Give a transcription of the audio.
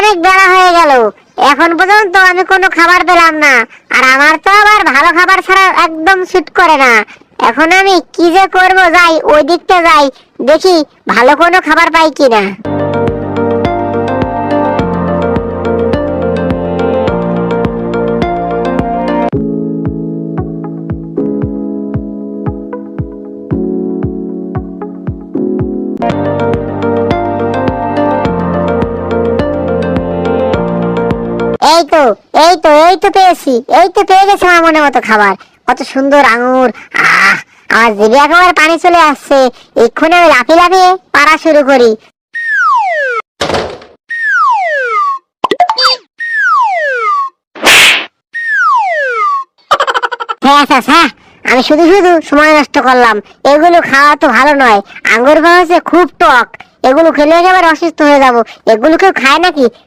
অনেক বেলা হয়ে গেল, এখন পর্যন্ত আমি কোনো খাবার পেলাম না। আর আমার তো আবার ভালো খাবার ছাড়া একদম স্যুট করে না। এখন আমি কি যে করব, যাই ওই দিকটা যাই, দেখি ভালো কোনো খাবার পাই কিনা। এই তো এই তো পেয়েছি, এই তো পেয়ে গেছি আমার মনের মতো খাবার। কত সুন্দর আঙুর! আমার জিভে একেবারে পানি চলে আসছে। এক্ষুনি আমি লাফিয়ে লাফিয়ে পাড়া শুরু করি। হ্যাঁ, আমি শুধু শুধু সময় নষ্ট করলাম। এগুলো খাওয়া তো ভালো নয়। আঙ্গুর ফল হচ্ছে খুব টক, এগুলো খেলে একেবারে অসুস্থ হয়ে যাবো। এগুলো কেউ খায় নাকি?